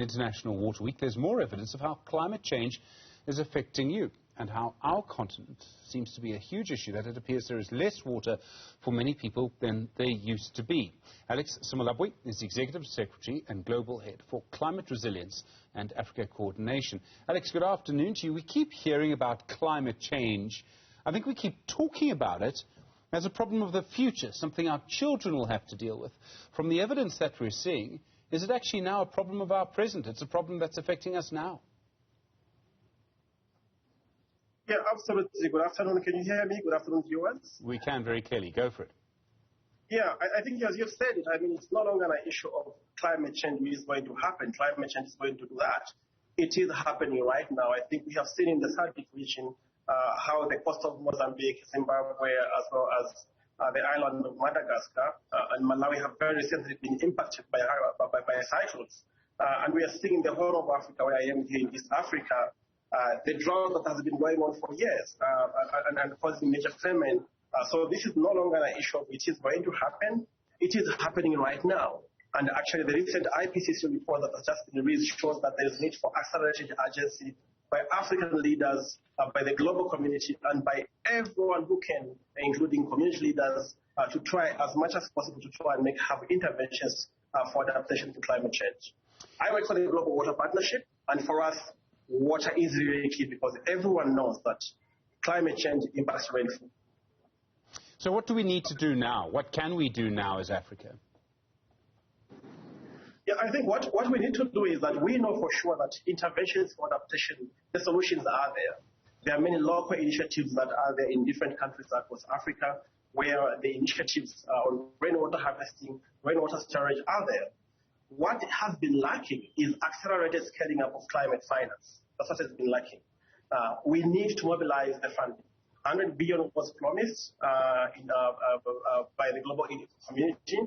International Water Week, there's more evidence of how climate change is affecting you and how our continent seems to be a huge issue, that it appears there is less water for many people than there used to be. Simalabwi is the Executive Secretary and Global Head for Climate Resilience and Africa Coordination. Alex, good afternoon to you. We keep hearing about climate change. I think we keep talking about it as a problem of the future, something our children will have to deal with. From the evidence that we're seeing, is it actually now a problem of our present? It's a problem that's affecting us now. Yeah, absolutely. Good afternoon. Can you hear me? Good afternoon, viewers. We can very clearly. Go for it. Yeah, I think as you've said it, I mean, it's no longer an issue of climate change which is going to happen. Climate change is going to do that. It is happening right now. I think we have seen in the SADC region how the coast of Mozambique, Zimbabwe, as well as the island of Madagascar and Malawi have very recently been impacted by cyclones. And we are seeing the whole of Africa, where I am here in East Africa, the drought that has been going on for years and causing major famine. So this is no longer an issue which is going to happen. It is happening right now. And actually the recent IPCC report that has just been released shows that there is need for accelerated urgency by African leaders, by the global community, and by everyone who can, including community leaders, to try as much as possible to try and have interventions for adaptation to climate change. I work for the Global Water Partnership, and for us, water is really key because everyone knows that climate change impacts rainfall. So what do we need to do now? What can we do now as Africa? Yeah, I think what we need to do is that we know for sure that interventions for adaptation, the solutions are there. There are many local initiatives that are there in different countries across Africa where the initiatives on rainwater harvesting, rainwater storage are there. What has been lacking is accelerated scaling up of climate finance. That's what has been lacking. We need to mobilize the funding. 100 billion was promised by the global community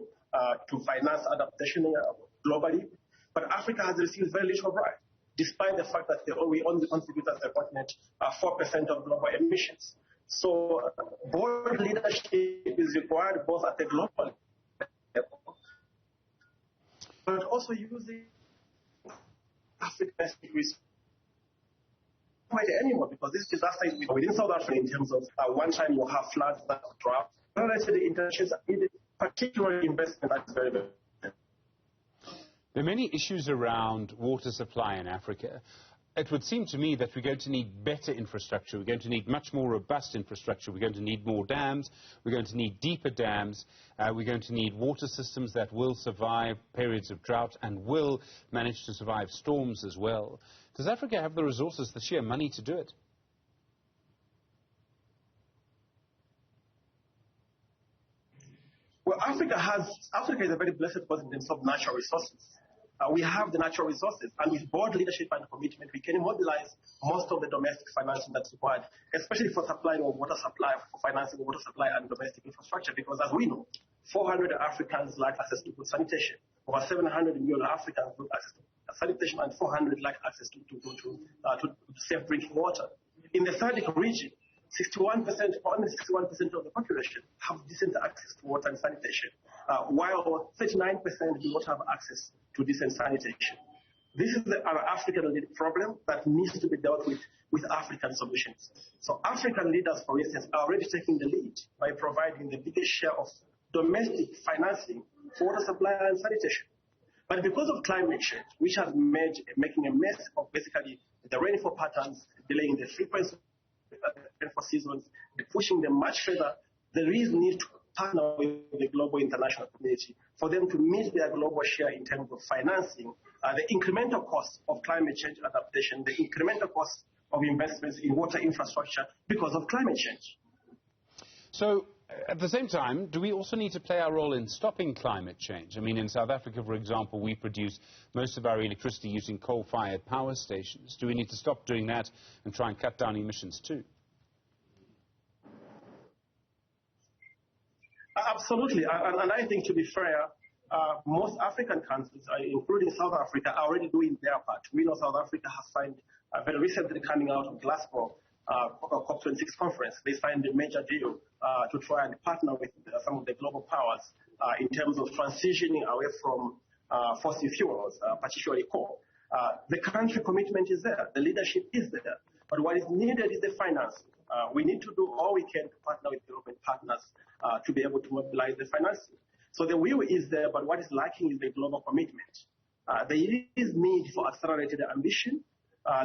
to finance adaptation globally, but Africa has received very little right, despite the fact that we only contribute as a continent 4% of global emissions. So bold leadership is required both at the global level, but also using Africa's resources anymore, because this disaster is within South Africa in terms of one time you have floods that drought. The intentions are needed, particularly investment that is very, very. There are many issues around water supply in Africa. It would seem to me that we're going to need better infrastructure. We're going to need much more robust infrastructure. We're going to need more dams. We're going to need deeper dams. We're going to need water systems that will survive periods of drought and will manage to survive storms as well. Does Africa have the resources, the sheer money to do it? Well, Africa is a very blessed continent in terms of natural resources. We have the natural resources, and with board leadership and commitment, we can mobilize most of the domestic financing that's required, especially for supplying of water supply, for financing water supply and domestic infrastructure, because as we know, 400 Africans lack access to good sanitation. Over 700 million Africans lack access to sanitation, and 400 lack access to safe drinking water. In the SADC region, only 61% of the population have decent access to water and sanitation, while 39% do not have access to decent sanitation. This is an African-led problem that needs to be dealt with African solutions. So African leaders, for instance, are already taking the lead by providing the biggest share of domestic financing for water supply and sanitation. But because of climate change, which has making a mess of basically the rainfall patterns, delaying the frequency for seasons, pushing them much further, there is need to partner with the global international community for them to meet their global share in terms of financing the incremental costs of climate change adaptation, the incremental costs of investments in water infrastructure because of climate change. So, at the same time, do we also need to play our role in stopping climate change? I mean, in South Africa, for example, we produce most of our electricity using coal-fired power stations. Do we need to stop doing that and try and cut down emissions too? Absolutely, and I think, to be fair, most African countries, including South Africa, are already doing their part. We know South Africa has signed, very recently coming out of Glasgow, COP26 conference, they signed a major deal to try and partner with some of the global powers in terms of transitioning away from fossil fuels, particularly coal. The country commitment is there. The leadership is there. But what is needed is the financing. We need to do all we can to partner with development partners to be able to mobilize the financing. So the will is there, but what is lacking is the global commitment. There is need for accelerated ambition.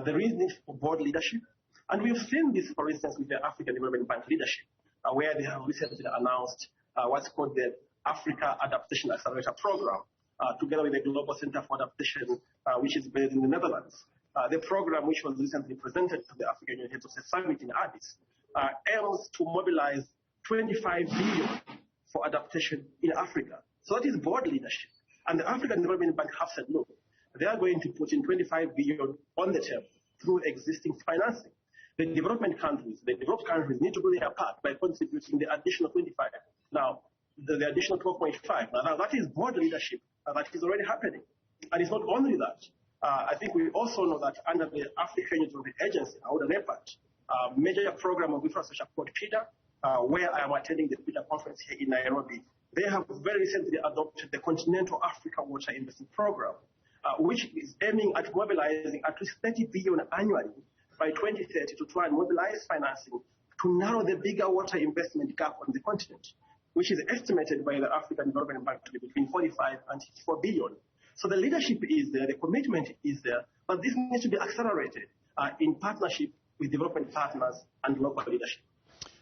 There is need for board leadership. And we've seen this, for instance, with the African Development Bank leadership, where they have recently announced what's called the Africa Adaptation Accelerator program, together with the Global Center for Adaptation, which is based in the Netherlands. The program, which was recently presented to the African Union Heads of State Summit in Addis, aims to mobilize 25 billion for adaptation in Africa. So that is board leadership. And the African Development Bank have said, look, they are going to put in 25 billion on the table through existing financing. The developed countries need to do their part by contributing the additional 25. Now, the additional 12.5. Now, that is board leadership. That is already happening. And it's not only that. I think we also know that under the African Union Agency, or the NEPAD, major program of infrastructure called PIDA, where I am attending the PIDA conference here in Nairobi, they have very recently adopted the Continental Africa Water Investment Program, which is aiming at mobilizing at least 30 billion annually by 2030 to try and mobilize financing to narrow the bigger water investment gap on the continent, which is estimated by the African Development Bank to be between 45 and 54 billion. So the leadership is there, the commitment is there, but this needs to be accelerated in partnership with development partners and local leadership.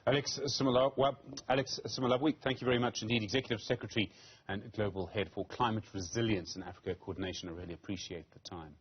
Alex Simalabwi, thank you very much indeed, Executive Secretary and Global Head for Climate Resilience and Africa Coordination. I really appreciate the time.